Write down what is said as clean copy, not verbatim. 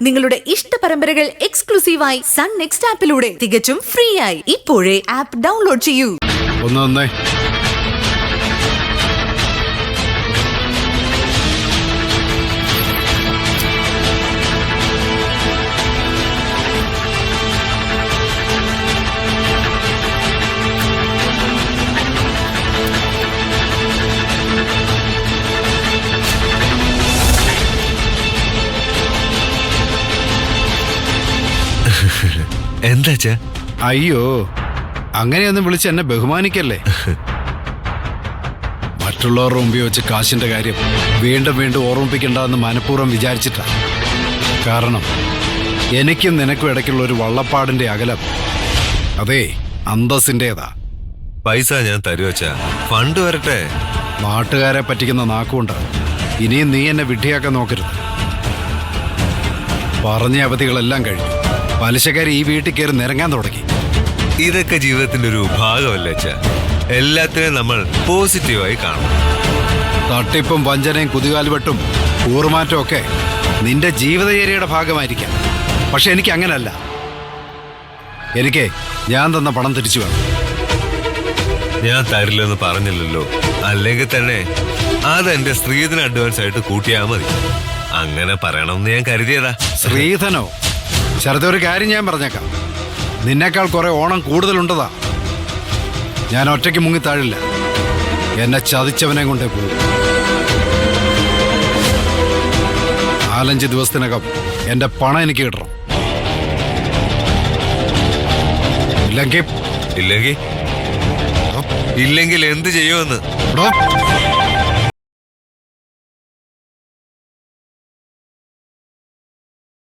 നിങ്ങളുടെ ഇഷ്ട പരമ്പരകൾ എക്സ്ക്ലൂസീവായി സൺ നെക്സ്റ്റ് ആപ്പിലൂടെ തികച്ചും ഫ്രീ ആയി ഇപ്പോഴേ ആപ്പ് ഡൗൺലോഡ് ചെയ്യൂ. ഒന്ന് എന്താ? അയ്യോ, അങ്ങനെയൊന്നും വിളിച്ച് എന്നെ ബഹുമാനിക്കല്ലേ. മറ്റുള്ളവരുടെ മുമ്പിൽ വെച്ച് കാശിന്റെ കാര്യം വീണ്ടും വീണ്ടും ഓർമ്മിപ്പിക്കണ്ടെന്ന് മനഃപൂർവ്വം വിചാരിച്ചിട്ടാ. കാരണം എനിക്കും നിനക്കും ഇടയ്ക്കുള്ള ഒരു വള്ളപ്പാടിന്റെ അകലം അതേ അന്തസ്സിൻ്റെതാ. പൈസ ഞാൻ തരുവച്ചാ, ഫണ്ട് വരട്ടെ. നാട്ടുകാരെ പറ്റിക്കുന്ന നാക്കുകൊണ്ട് ഇനിയും നീ എന്നെ വിഡ്ഢിയാക്കാൻ നോക്കരുത്. പറഞ്ഞ അവധികളെല്ലാം കഴിഞ്ഞു. പലിശക്കാർ ഈ വീട്ടിൽ കയറി നിരങ്ങാൻ തുടങ്ങി. ഇതൊക്കെ ജീവിതത്തിന്റെ ഒരു ഭാഗമല്ലേ അച്ഛാ. എല്ലാത്തിനെയും നമ്മൾ പോസിറ്റീവായി കാണണം. തട്ടിപ്പും വഞ്ചനയും കുതികാൽവെട്ടും കൂറുമാറ്റവും ഒക്കെ നിന്റെ ജീവിതചര്യയുടെ ഭാഗമായിരിക്കാം. പക്ഷെ എനിക്ക് അങ്ങനല്ല. എനിക്ക് ഞാൻ തന്ന പണം തിരിച്ചു വേണം. ഞാൻ തരില്ലെന്ന് പറഞ്ഞില്ലല്ലോ. അല്ലെങ്കിൽ തന്നെ അതെന്റെ സ്ത്രീധന അഡ്വാൻസ് ആയിട്ട് കൂട്ടിയാ മതി. അങ്ങനെ പറയണമെന്ന് ഞാൻ കരുതിയതാ. സ്ത്രീധനോ? ശരത്തെ, ഒരു കാര്യം ഞാൻ പറഞ്ഞേക്കാം. നിന്നേക്കാൾ കുറെ ഓണം കൂടുതലുണ്ടതാ. ഞാൻ ഒറ്റയ്ക്ക് മുങ്ങിത്താഴില്ല. എന്നെ ചതിച്ചവനെ കൊണ്ടേ പോകും. 4-5 ദിവസത്തിനകം എന്റെ പണം എനിക്ക് കിട്ടണം. ഇല്ലെങ്കിൽ എന്ത് ചെയ്യുമെന്ന്?